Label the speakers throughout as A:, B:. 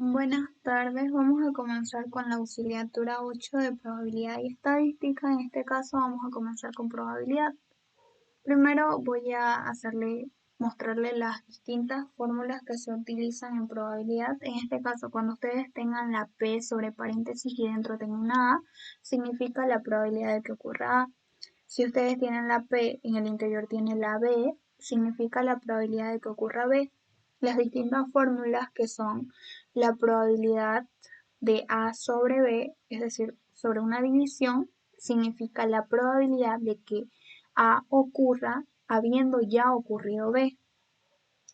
A: Buenas tardes, vamos a comenzar con la auxiliatura 8 de probabilidad y estadística. En este caso vamos a comenzar con probabilidad. Primero voy a mostrarle las distintas fórmulas que se utilizan en probabilidad. En este caso, cuando ustedes tengan la P sobre paréntesis y dentro tengan una A, significa la probabilidad de que ocurra A. Si ustedes tienen la P y en el interior tiene la B, significa la probabilidad de que ocurra B. Las distintas fórmulas que son la probabilidad de A sobre B, es decir, sobre una división, significa la probabilidad de que A ocurra habiendo ya ocurrido B.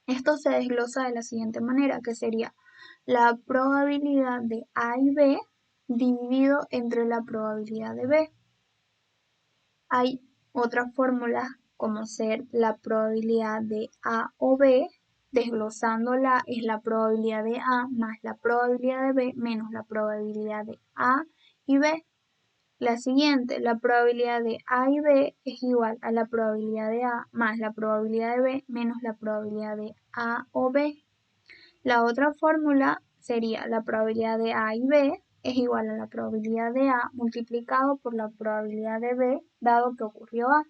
A: Esto se desglosa de la siguiente manera, que sería la probabilidad de A y B dividido entre la probabilidad de B. Hay otras fórmulas como ser la probabilidad de A o B, desglosándola es la probabilidad de A más la probabilidad de B menos la probabilidad de A y B. La siguiente, la probabilidad de A y B es igual a la probabilidad de A más la probabilidad de B menos la probabilidad de A o B. La otra fórmula sería la probabilidad de A y B es igual a la probabilidad de A multiplicado por la probabilidad de B dado que ocurrió A.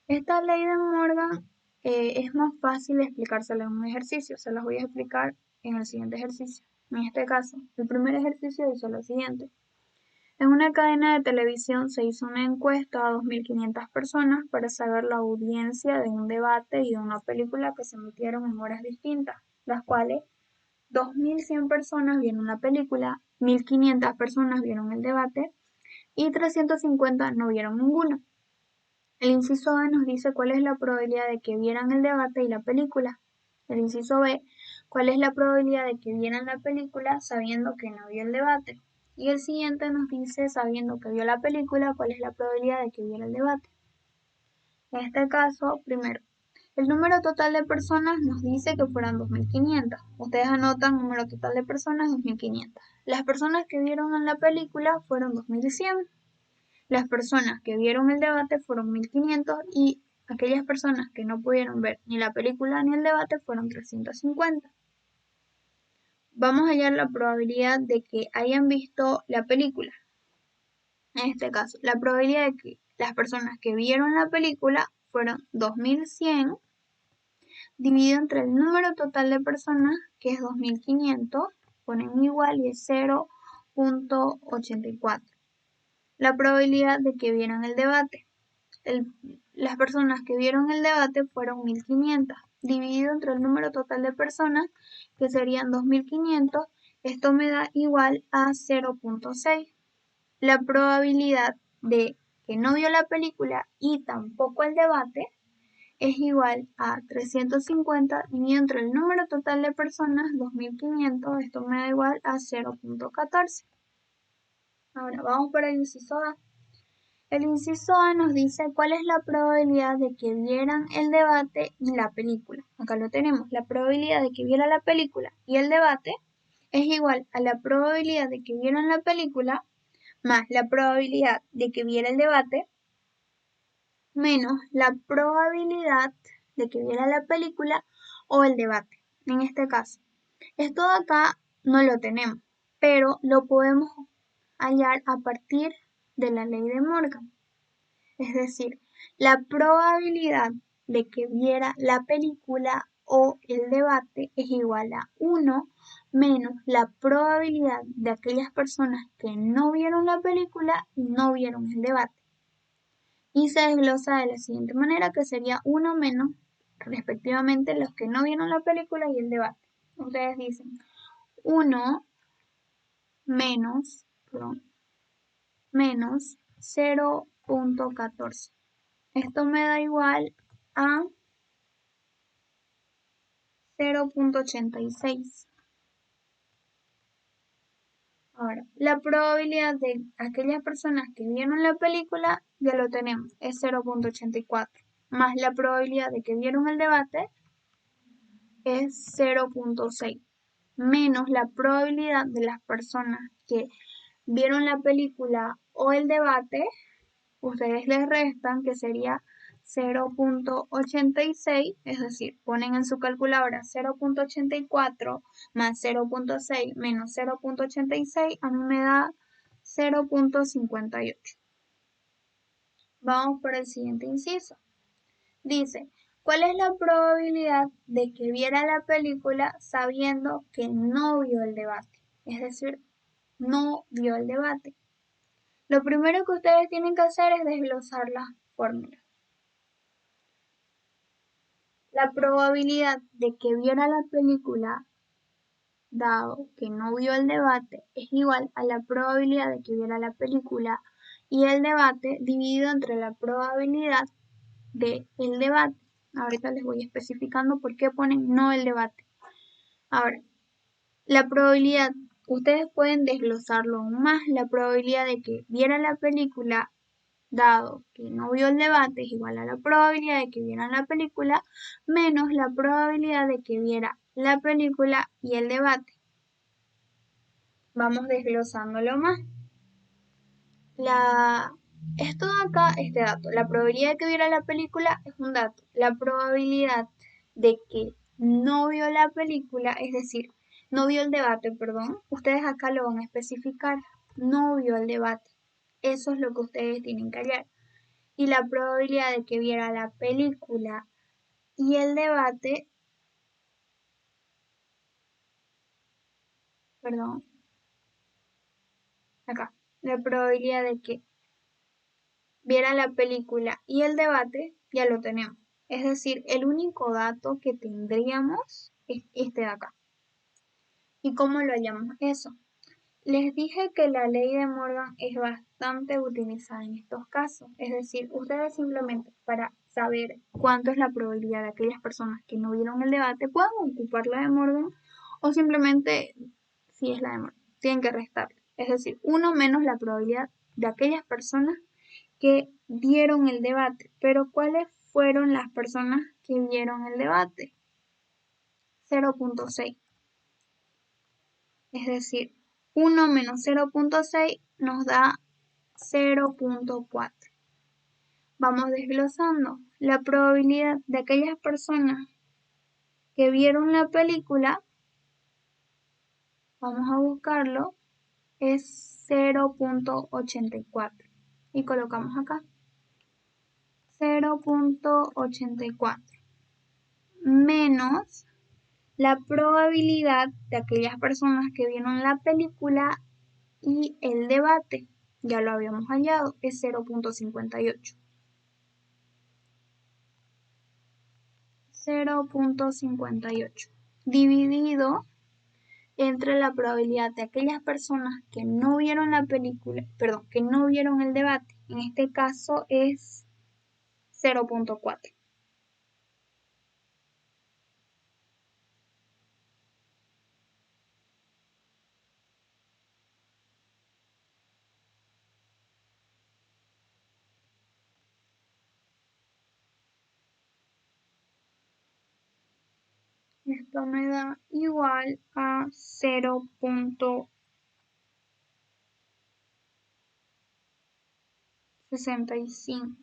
A: Esta ley de Morgan es más fácil explicársela en un ejercicio. Se las voy a explicar en el siguiente ejercicio. En este caso, el primer ejercicio dice lo siguiente. En una cadena de televisión se hizo una encuesta a 2.500 personas para saber la audiencia de un debate y de una película que se emitieron en horas distintas, las cuales 2.100 personas vieron la película, 1.500 personas vieron el debate y 350 no vieron ninguno. El inciso A nos dice cuál es la probabilidad de que vieran el debate y la película. El inciso B, cuál es la probabilidad de que vieran la película sabiendo que no vio el debate. Y el siguiente nos dice, sabiendo que vio la película, cuál es la probabilidad de que viera el debate. En este caso, primero, el número total de personas nos dice que fueran 2.500. Ustedes anotan número total de personas 2.500. Las personas que vieron en la película fueron 2.100. Las personas que vieron el debate fueron 1.500 y aquellas personas que no pudieron ver ni la película ni el debate fueron 350. Vamos a hallar la probabilidad de que hayan visto la película. En este caso, la probabilidad de que las personas que vieron la película fueron 2.100 dividido entre el número total de personas, que es 2.500, ponen igual y es 0.84. La probabilidad de que vieran el debate. Las personas que vieron el debate fueron 1.500, dividido entre el número total de personas, que serían 2.500, esto me da igual a 0.6. La probabilidad de que no vio la película y tampoco el debate es igual a 350 dividido entre el número total de personas, 2.500, esto me da igual a 0.14. Ahora vamos para el inciso A. El inciso A nos dice cuál es la probabilidad de que vieran el debate y la película. Acá lo tenemos. La probabilidad de que viera la película y el debate es igual a la probabilidad de que vieran la película más la probabilidad de que viera el debate menos la probabilidad de que viera la película o el debate. En este caso, esto de acá no lo tenemos, pero lo podemos hallar a partir de la ley de Morgan. Es decir, la probabilidad de que viera la película o el debate es igual a 1 menos la probabilidad de aquellas personas que no vieron la película y no vieron el debate. Y se desglosa de la siguiente manera, que sería 1 menos, respectivamente, los que no vieron la película y el debate. Ustedes dicen 1 menos, menos 0.14. Esto me da igual a 0.86. Ahora, la probabilidad de aquellas personas que vieron la película ya lo tenemos, es 0.84, más la probabilidad de que vieron el debate es 0.6, menos la probabilidad de las personas que vieron la película o el debate, ustedes les restan, que sería 0.86, es decir, ponen en su calculadora 0.84 más 0.6 menos 0.86, a mí me da 0.58. Vamos por el siguiente inciso. Dice, ¿cuál es la probabilidad de que viera la película sabiendo que no vio el debate? Es decir, no vio el debate. Lo primero que ustedes tienen que hacer es desglosar las fórmulas. La probabilidad de que viera la película, dado que no vio el debate, es igual a la probabilidad de que viera la película y el debate dividido entre la probabilidad del debate. Ahorita les voy especificando por qué ponen no el debate. Ahora, la probabilidad, ustedes pueden desglosarlo aún más. La probabilidad de que viera la película, dado que no vio el debate, es igual a la probabilidad de que vieran la película menos la probabilidad de que viera la película y el debate. Vamos desglosándolo más. Esto de acá, este dato, la probabilidad de que viera la película es un dato. La probabilidad de que no vio la película, es decir, no vio el debate, perdón, ustedes acá lo van a especificar, no vio el debate. Eso es lo que ustedes tienen que hallar. Y la probabilidad de que viera la película y el debate, perdón, acá, la probabilidad de que viera la película y el debate, ya lo tenemos. Es decir, el único dato que tendríamos es este de acá. ¿Y cómo lo hallamos eso? Les dije que la ley de Morgan es bastante utilizada en estos casos. Es decir, ustedes simplemente para saber cuánto es la probabilidad de aquellas personas que no vieron el debate pueden ocupar la de Morgan o simplemente, si es la de Morgan, tienen que restarle. Es decir, 1 menos la probabilidad de aquellas personas que vieron el debate. Pero ¿cuáles fueron las personas que vieron el debate? 0.6. Es decir, 1 menos 0.6 nos da 0.4. Vamos desglosando. La probabilidad de aquellas personas que vieron la película, vamos a buscarlo, es 0.84. Y colocamos acá 0.84 menos la probabilidad de aquellas personas que vieron la película y el debate, ya lo habíamos hallado, es 0.58. 0.58 dividido entre la probabilidad de aquellas personas que no vieron la película, perdón, que no vieron el debate. En este caso es 0.4. Esto me da igual a 0.65.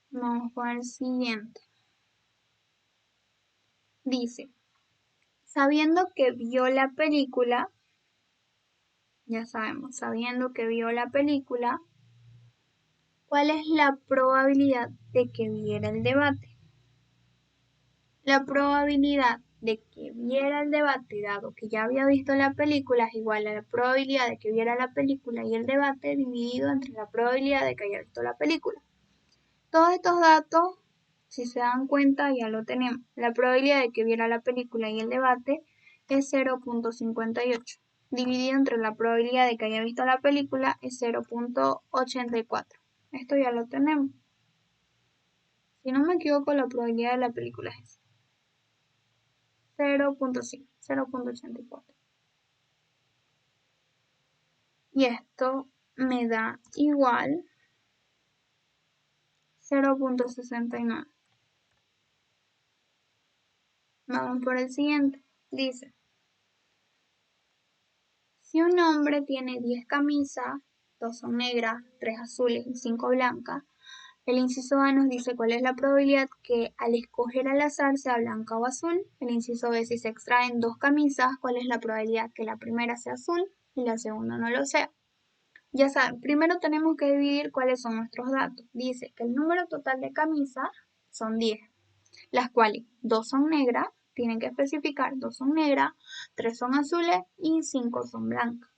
A: Vamos con el siguiente. Dice, sabiendo que vio la película, ya sabemos, sabiendo que vio la película, ¿cuál es la probabilidad de que viera el debate? La probabilidad de que viera el debate, dado que ya había visto la película, es igual a la probabilidad de que viera la película y el debate dividido entre la probabilidad de que haya visto la película. Todos estos datos, si se dan cuenta, ya lo tenemos. La probabilidad de que viera la película y el debate es 0.58. Dividido entre la probabilidad de que haya visto la película es 0.84. Esto ya lo tenemos. Si no me equivoco, la probabilidad de la película es 0.5, 0.84. Y esto me da igual 0.69. Vamos por el siguiente. Dice, Si un hombre tiene 10 camisas, 2 son negras, 3 azules y 5 blancas, el inciso A nos dice cuál es la probabilidad que al escoger al azar sea blanca o azul. El inciso B, si se extraen 2 camisas, cuál es la probabilidad que la primera sea azul y la segunda no lo sea. Ya saben, primero tenemos que dividir cuáles son nuestros datos. Dice que el número total de camisas son 10, las cuales 2 son negras, tienen que especificar 2 son negras, 3 son azules y 5 son blancas.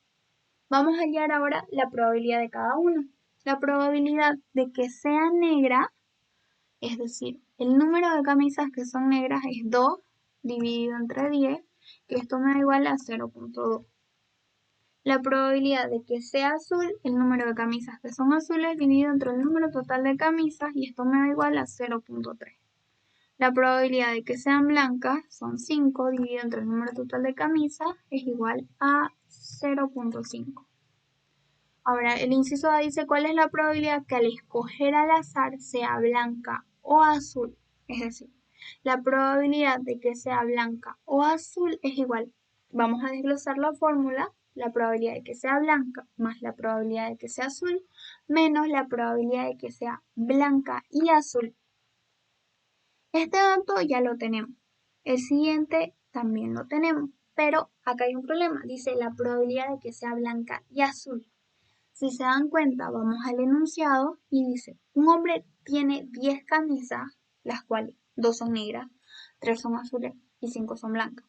A: Vamos a hallar ahora la probabilidad de cada uno. La probabilidad de que sea negra, es decir, el número de camisas que son negras es 2 dividido entre 10, que esto me da igual a 0.2. La probabilidad de que sea azul, el número de camisas que son azules dividido entre el número total de camisas, y esto me da igual a 0.3. La probabilidad de que sean blancas son 5 dividido entre el número total de camisas, es igual a 0.5. Ahora, el inciso A dice cuál es la probabilidad que al escoger al azar sea blanca o azul. Es decir, la probabilidad de que sea blanca o azul es igual. Vamos a desglosar la fórmula. La probabilidad de que sea blanca más la probabilidad de que sea azul menos la probabilidad de que sea blanca y azul. Este dato ya lo tenemos. El siguiente también lo tenemos. Pero acá hay un problema. Dice la probabilidad de que sea blanca y azul. Si se dan cuenta, vamos al enunciado y dice, un hombre tiene 10 camisas, las cuales 2 son negras, 3 son azules y 5 son blancas.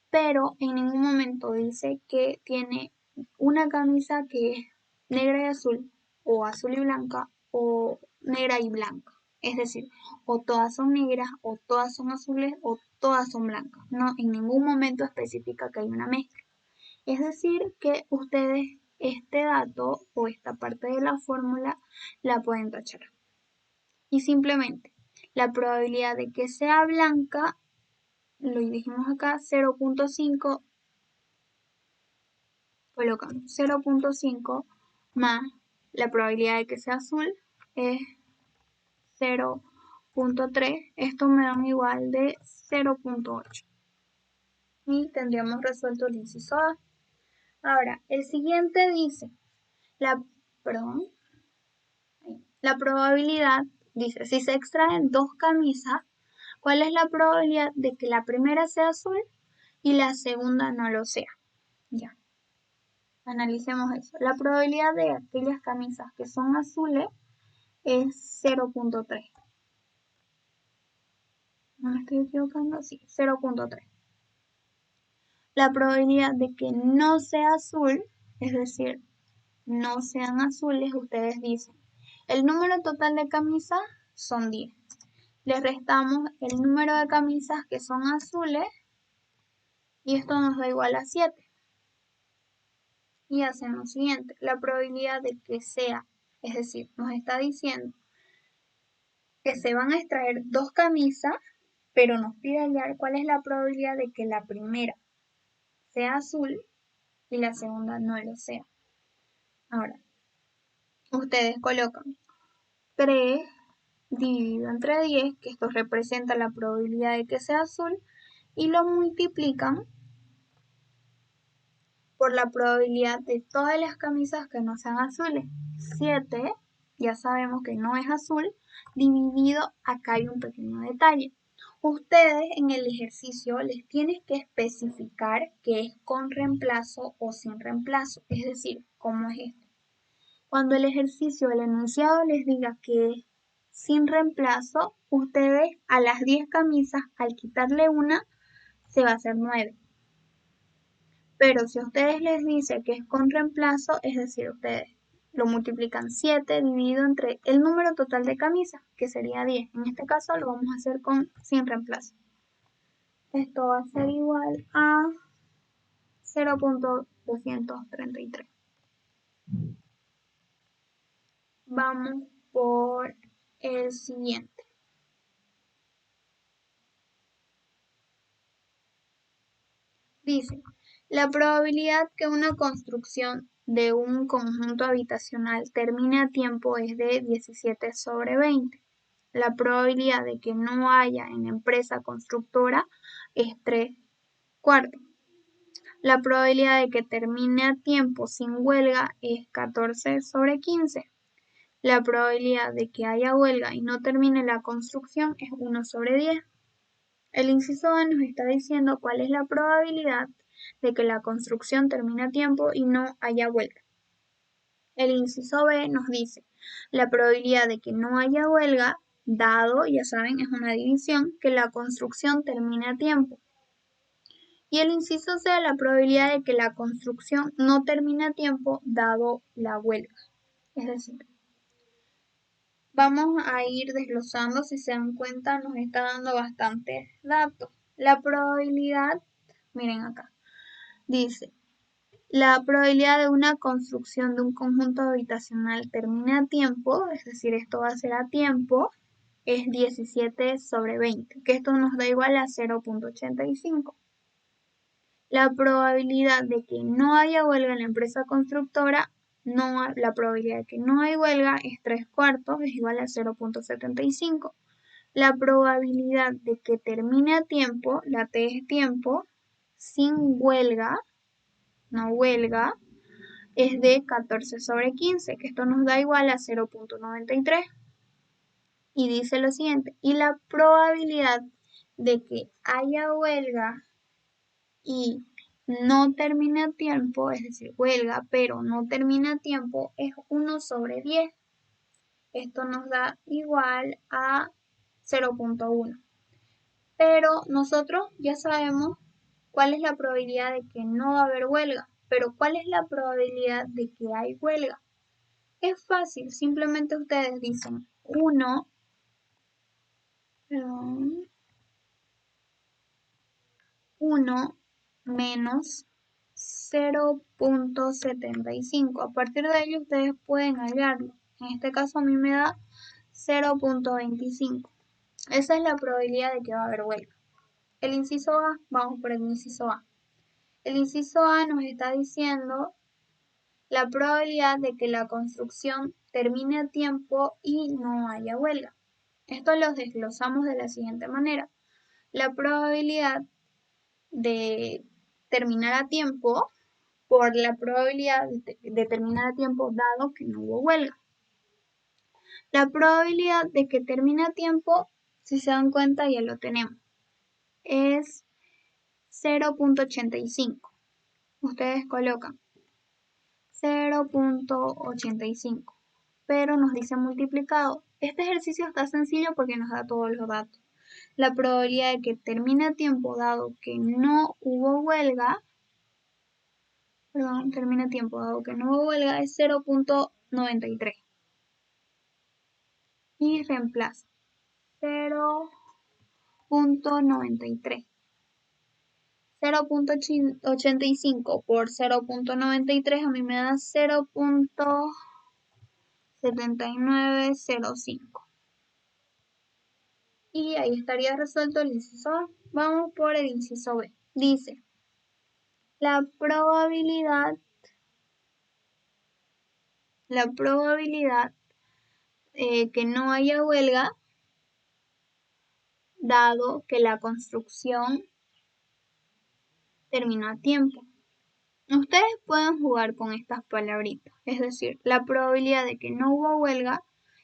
A: Pero en ningún momento dice que tiene una camisa que es negra y azul, o azul y blanca, o negra y blanca. Es decir, o todas son negras, o todas son azules, o todas son blancas. No, en ningún momento especifica que hay una mezcla. Es decir, que ustedes este dato o esta parte de la fórmula la pueden tachar. Y simplemente la probabilidad de que sea blanca, lo dijimos acá, 0.5, colocamos 0.5 más la probabilidad de que sea azul es 0.3. Esto me da un igual de 0.8. Y tendríamos resuelto el inciso A. Ahora, el siguiente dice, la probabilidad, dice, si se extraen 2 camisas, ¿cuál es la probabilidad de que la primera sea azul y la segunda no lo sea? Ya, analicemos eso. La probabilidad de aquellas camisas que son azules es 0.3. ¿No me estoy equivocando? Sí, 0.3. La probabilidad de que no sea azul, es decir, no sean azules, ustedes dicen, el número total de camisas son 10. Le restamos el número de camisas que son azules y esto nos da igual a 7. Y hacemos lo siguiente, la probabilidad de que sea, es decir, nos está diciendo que se van a extraer 2 camisas, pero nos pide hallar cuál es la probabilidad de que la primera sea azul y la segunda no lo sea. Ahora, ustedes colocan 3 dividido entre 10, que esto representa la probabilidad de que sea azul, y lo multiplican por la probabilidad de todas las camisas que no sean azules. 7, ya sabemos que no es azul, dividido, acá hay un pequeño detalle. Ustedes en el ejercicio les tienen que especificar que es con reemplazo o sin reemplazo, es decir, ¿cómo es esto? Cuando el ejercicio, el enunciado les diga que es sin reemplazo, ustedes a las 10 camisas, al quitarle una, se va a hacer 9. Pero si a ustedes les dice que es con reemplazo, es decir, ustedes lo multiplican 7 dividido entre el número total de camisas, que sería 10. En este caso lo vamos a hacer con sin reemplazo. Esto va a ser igual a 0.233. Vamos por el siguiente. Dice, la probabilidad que una construcción de un conjunto habitacional termine a tiempo es de 17/20. La probabilidad de que no haya en la empresa constructora es 3/4. La probabilidad de que termine a tiempo sin huelga es 14/15. La probabilidad de que haya huelga y no termine la construcción es 1/10. El inciso A nos está diciendo cuál es la probabilidad de que la construcción termine a tiempo y no haya huelga. El inciso B nos dice la probabilidad de que no haya huelga, dado, ya saben, es una división, que la construcción termine a tiempo. Y el inciso C, la probabilidad de que la construcción no termine a tiempo, dado la huelga. Es decir, vamos a ir desglosando, si se dan cuenta, nos está dando bastantes datos. La probabilidad, miren acá, dice, la probabilidad de una construcción de un conjunto habitacional termine a tiempo, es decir, esto va a ser a tiempo, es 17/20, que esto nos da igual a 0.85. La probabilidad de que no haya huelga en la empresa constructora, la probabilidad de que no hay huelga es 3/4, es igual a 0.75. La probabilidad de que termine a tiempo, la T es tiempo, sin huelga, no huelga, es de 14/15, que esto nos da igual a 0.93. Y dice lo siguiente, y la probabilidad de que haya huelga y no termine a tiempo, es decir, huelga, pero no termina a tiempo, es 1/10. Esto nos da igual a 0.1. Pero nosotros ya sabemos cuál es la probabilidad de que no va a haber huelga. Pero ¿cuál es la probabilidad de que hay huelga? Es fácil, simplemente ustedes dicen 1 menos 0.75. A partir de ello ustedes pueden hallarlo. En este caso a mí me da 0.25. Esa es la probabilidad de que va a haber huelga. El inciso A, vamos por el inciso A. El inciso A nos está diciendo la probabilidad de que la construcción termine a tiempo y no haya huelga. Esto lo desglosamos de la siguiente manera. La probabilidad de terminar a tiempo por la probabilidad de terminar a tiempo dado que no hubo huelga. La probabilidad de que termine a tiempo, si se dan cuenta ya lo tenemos, es 0.85. Ustedes colocan 0.85, pero nos dice multiplicado. Este ejercicio está sencillo porque nos da todos los datos. La probabilidad de que termine a tiempo dado que no hubo huelga, termina a tiempo dado que no hubo huelga, es 0.93. Y reemplaza 0.93. 0.85 por 0.93 a mí me da 0.7905. Y ahí estaría resuelto el inciso A. Vamos por el inciso B. Dice, la probabilidad que no haya huelga, dado que la construcción terminó a tiempo. Ustedes pueden jugar con estas palabritas, es decir, la probabilidad de que no hubo huelga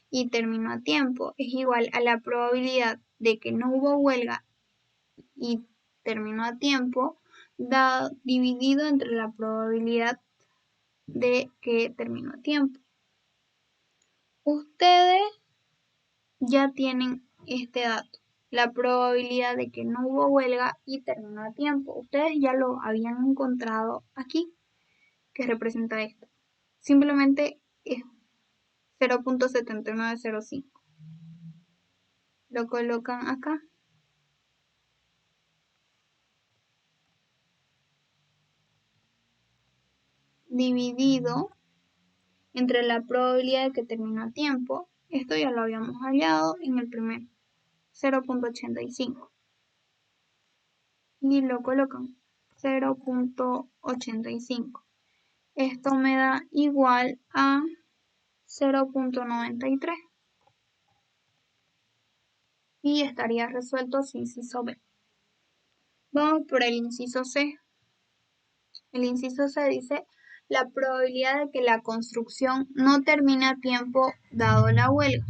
A: y terminó a tiempo es igual a la probabilidad de que no hubo huelga y terminó a tiempo dividido entre la probabilidad de que terminó a tiempo. Ustedes ya tienen este dato, la probabilidad de que no hubo huelga y terminó a tiempo. Ustedes ya lo habían encontrado aquí, que representa esto. Simplemente es 0.7905. Lo colocan acá. Dividido entre la probabilidad de que terminó a tiempo. Esto ya lo habíamos hallado en el primero, 0.85. Y lo colocan 0.85. Esto me da igual a 0.93. Y estaría resuelto su inciso B. Vamos por el inciso C. El inciso C dice la probabilidad de que la construcción no termine a tiempo dado la huelga.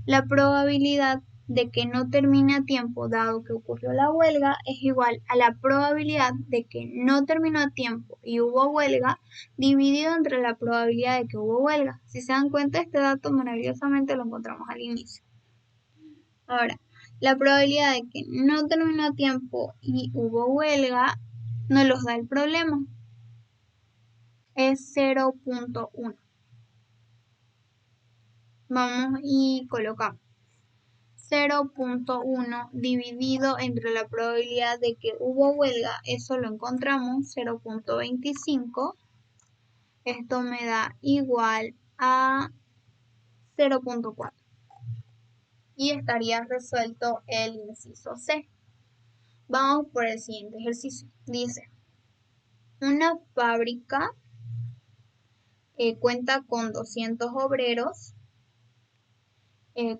A: La probabilidad de que no termine a tiempo dado que ocurrió la huelga es igual a la probabilidad de que no terminó a tiempo y hubo huelga dividido entre la probabilidad de que hubo huelga. Si se dan cuenta, este dato maravillosamente lo encontramos al inicio. Ahora, la probabilidad de que no terminó a tiempo y hubo huelga nos los da el problema. Es 0.1. Vamos y colocamos 0.1 dividido entre la probabilidad de que hubo huelga, eso lo encontramos 0.25. Esto me da igual a 0.4. Y estaría resuelto el inciso C. Vamos por el siguiente ejercicio. Dice, una fábrica cuenta con 200 obreros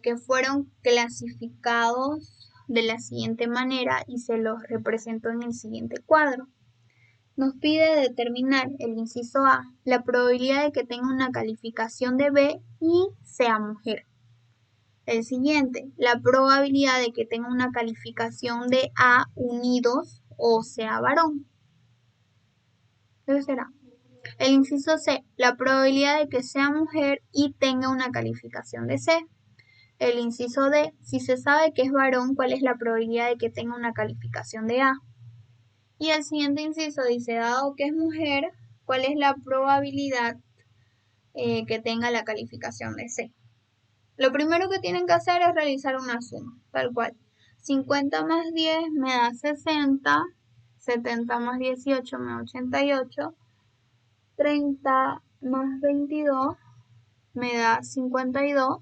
A: que fueron clasificados de la siguiente manera y se los representó en el siguiente cuadro. Nos pide determinar el inciso A, la probabilidad de que tenga una calificación de B y sea mujer. El siguiente, la probabilidad de que tenga una calificación de A unidos o sea varón. Entonces será el inciso C, la probabilidad de que sea mujer y tenga una calificación de C. El inciso D, si se sabe que es varón, ¿cuál es la probabilidad de que tenga una calificación de A? Y el siguiente inciso dice, dado que es mujer, ¿cuál es la probabilidad que tenga la calificación de C? Lo primero que tienen que hacer es realizar una suma, tal cual. 50 más 10 me da 60, 70 más 18 me da 88, 30 más 22 me da 52.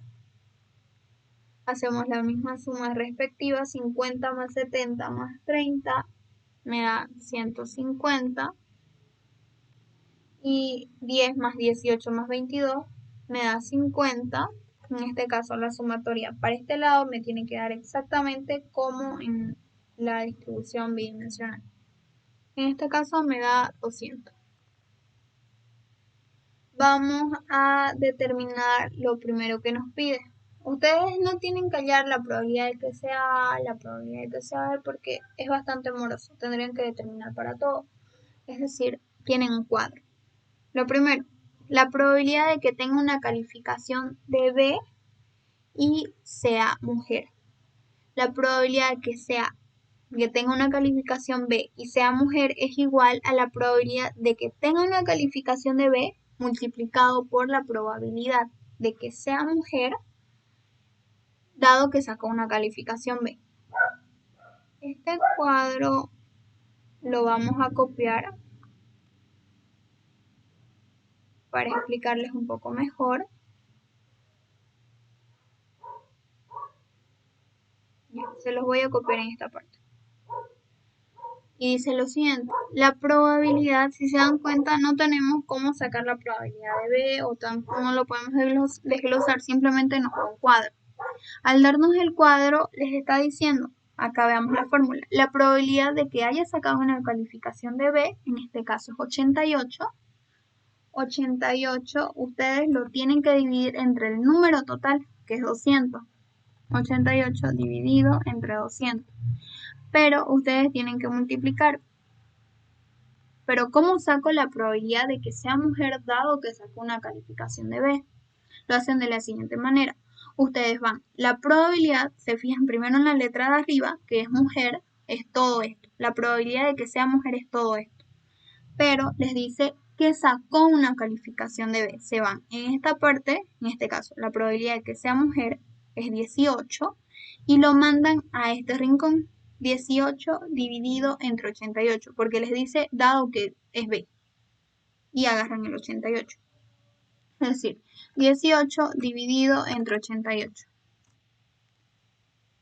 A: Hacemos la misma suma respectiva, 50 más 70 más 30 me da 150 y 10 más 18 más 22 me da 50. En este caso la sumatoria para este lado me tiene que dar exactamente como en la distribución bidimensional. En este caso me da 200. Vamos a determinar lo primero que nos pide. Ustedes no tienen que hallar la probabilidad de que sea A, la probabilidad de que sea B, porque es bastante moroso. Tendrían que determinar para todo. Es decir, tienen un cuadro. Lo primero, la probabilidad de que tenga una calificación de B y sea mujer. La probabilidad de que tenga una calificación B y sea mujer es igual a la probabilidad de que tenga una calificación de B multiplicado por la probabilidad de que sea mujer dado que sacó una calificación B. Este cuadro lo vamos a copiar para explicarles un poco mejor. Se los voy a copiar en esta parte. Y dice lo siguiente, la probabilidad, si se dan cuenta, no tenemos cómo sacar la probabilidad de B o tampoco no lo podemos desglosar, simplemente nos da un cuadro. Al darnos el cuadro, les está diciendo, acá veamos la fórmula, la probabilidad de que haya sacado una calificación de B, en este caso es 88. 88, ustedes lo tienen que dividir entre el número total, que es 200. 88 dividido entre 200. Pero ustedes tienen que multiplicar. Pero ¿cómo saco la probabilidad de que sea mujer dado que sacó una calificación de B? Lo hacen de la siguiente manera. Ustedes van, la probabilidad, se fijan primero en la letra de arriba, que es mujer, es todo esto. La probabilidad de que sea mujer es todo esto. Pero les dice que sacó una calificación de B. Se van en esta parte, en este caso, la probabilidad de que sea mujer es 18 y lo mandan a este rincón. 18 dividido entre 88, porque les dice dado que es B. Y agarran el 88. Es decir, 18 dividido entre 88.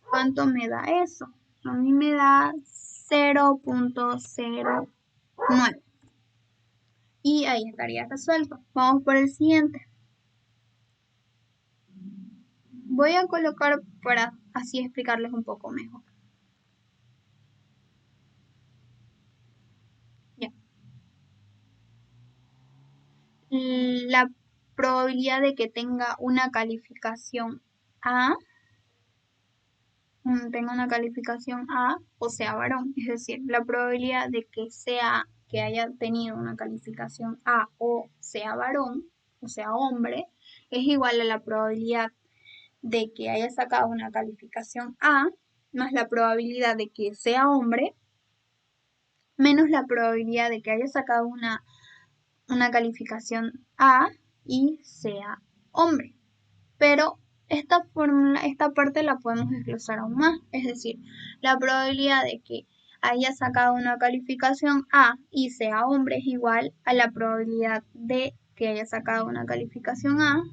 A: ¿Cuánto me da eso? A mí me da 0.09. Y ahí estaría resuelto. Vamos por el siguiente. Voy a colocar para así explicarles un poco mejor. Ya. la probabilidad de que tenga una calificación A, o sea varón, es decir, la probabilidad de que haya tenido una calificación A o sea varón, o sea hombre, es igual a la probabilidad de que haya sacado una calificación A más la probabilidad de que sea hombre menos la probabilidad de que haya sacado una calificación A y sea hombre. Pero esta fórmula, esta parte la podemos desglosar aún más, es decir, la probabilidad de que haya sacado una calificación A y sea hombre es igual a la probabilidad de que haya sacado una calificación A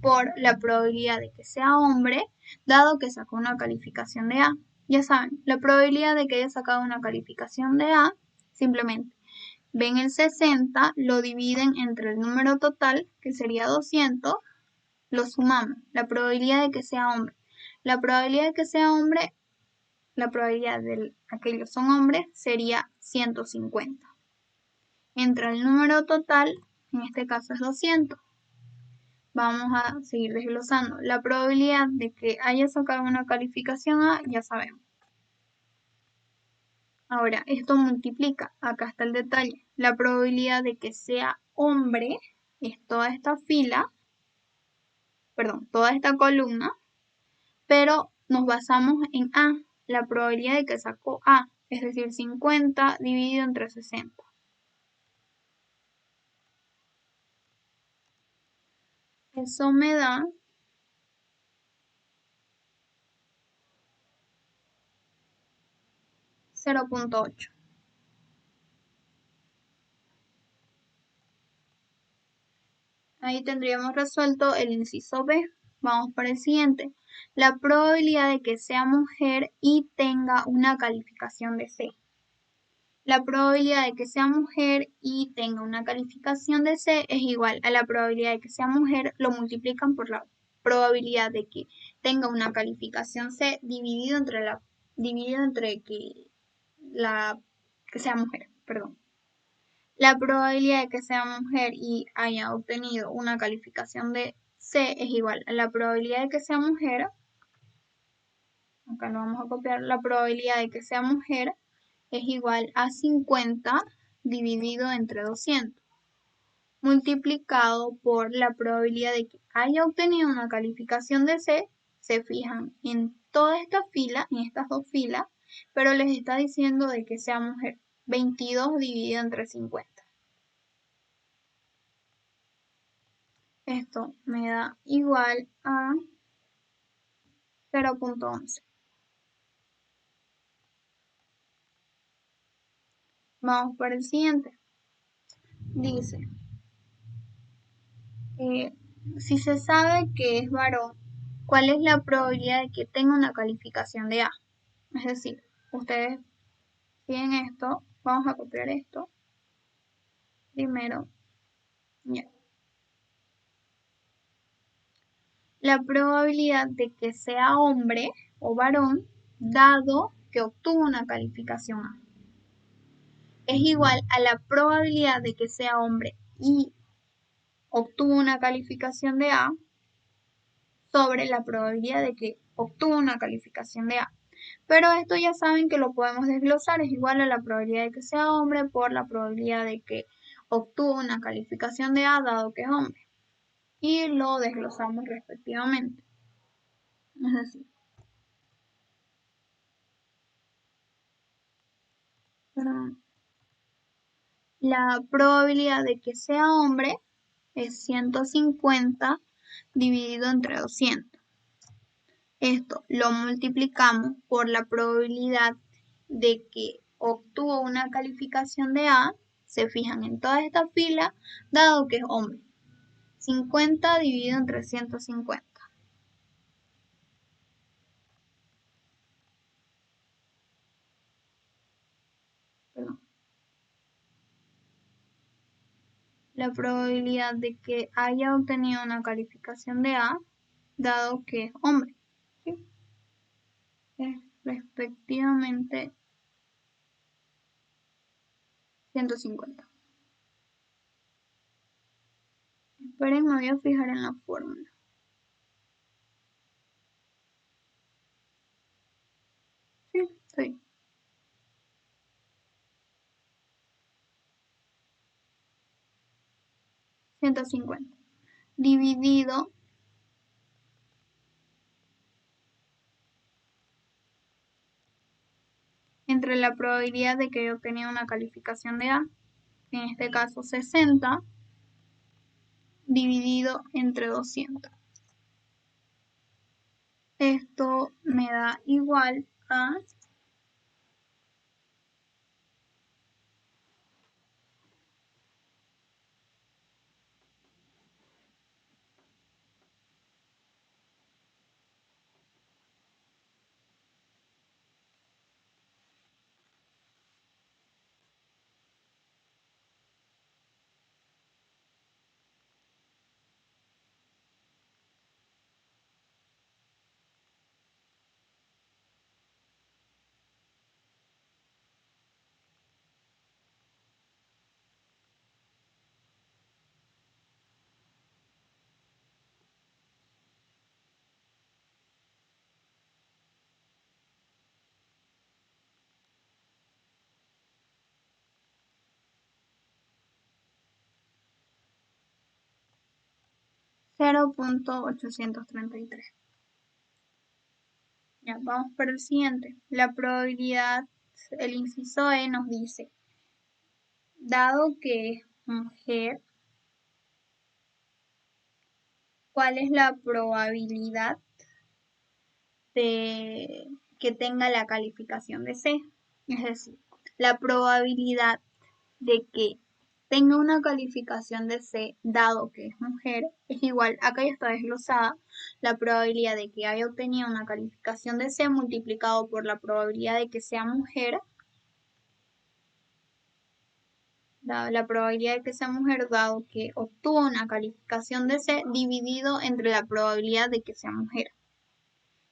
A: por la probabilidad de que sea hombre, dado que sacó una calificación de A. Ya saben, la probabilidad de que haya sacado una calificación de A, simplemente ven el 60, lo dividen entre el número total, que sería 200, lo sumamos, la probabilidad de que sea hombre. La probabilidad de que sea hombre, la probabilidad de aquellos son hombres sería 150. Entre el número total, en este caso es 200. Vamos a seguir desglosando. La probabilidad de que haya sacado una calificación A, ya sabemos. Ahora, esto multiplica, acá está el detalle. La probabilidad de que sea hombre es toda esta fila, perdón, toda esta columna, pero nos basamos en A, la probabilidad de que sacó A, es decir, 50 dividido entre 60. Eso me da 0.8. Ahí tendríamos resuelto el inciso B. Vamos para el siguiente. La probabilidad de que sea mujer y tenga una calificación de C. La probabilidad de que sea mujer y tenga una calificación de C es igual a la probabilidad de que sea mujer, lo multiplican por la probabilidad de que tenga una calificación C dividido entre que sea mujer, perdón. La probabilidad de que sea mujer y haya obtenido una calificación de C es igual a la probabilidad de que sea mujer, acá lo vamos a copiar, la probabilidad de que sea mujer es igual a 50 dividido entre 200, multiplicado por la probabilidad de que haya obtenido una calificación de C. Se fijan en toda esta fila, en estas dos filas, pero les está diciendo de que sea mujer. 22 dividido entre 50. Esto me da igual a 0.11. Vamos por el siguiente. Dice, si se sabe que es varón, ¿cuál es la probabilidad de que tenga una calificación de A? Es decir, ustedes siguen esto, vamos a copiar esto primero. Ya. La probabilidad de que sea hombre o varón, dado que obtuvo una calificación A, es igual a la probabilidad de que sea hombre y obtuvo una calificación de A sobre la probabilidad de que obtuvo una calificación de A. Pero esto ya saben que lo podemos desglosar, es igual a la probabilidad de que sea hombre por la probabilidad de que obtuvo una calificación de A dado que es hombre. Y lo desglosamos respectivamente. Es decir, la probabilidad de que sea hombre es 150 dividido entre 200. Esto lo multiplicamos por la probabilidad de que obtuvo una calificación de A. Se fijan en toda esta fila, dado que es hombre. 50 dividido entre 150. Perdón. La probabilidad de que haya obtenido una calificación de A, dado que es hombre. ¿Sí? Es respectivamente 150. Esperen, me voy a fijar en la fórmula. Sí, estoy. 150 dividido entre la probabilidad de que yo obtenga una calificación de A, en este caso 60, dividido entre 200. Esto me da igual a 0.833. Ya, vamos por el siguiente. La probabilidad, el inciso E nos dice, dado que es mujer, ¿cuál es la probabilidad de que tenga la calificación de C? Es decir, la probabilidad de que tenga una calificación de C, dado que es mujer, es igual, acá ya está desglosada, la probabilidad de que haya obtenido una calificación de C multiplicado por la probabilidad de que sea mujer, la probabilidad de que sea mujer, dado que obtuvo una calificación de C, dividido entre la probabilidad de que sea mujer.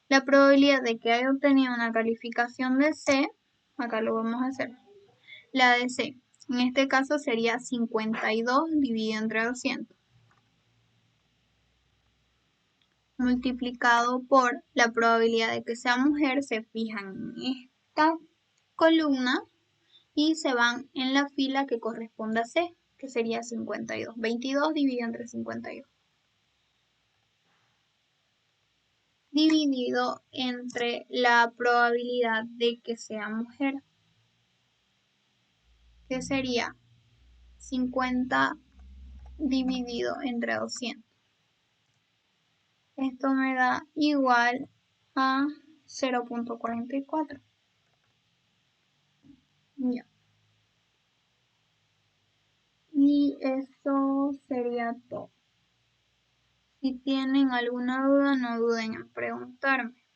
A: La probabilidad de que haya obtenido una calificación de C, acá lo vamos a hacer, la de C, en este caso sería 52 dividido entre 200, multiplicado por la probabilidad de que sea mujer, se fijan en esta columna y se van en la fila que corresponde a C, que sería 52. 22 dividido entre 52. Dividido entre la probabilidad de que sea mujer, que sería 50 dividido entre 200. Esto me da igual a 0.44. Ya. Y eso sería todo. Si tienen alguna duda, no duden en preguntarme.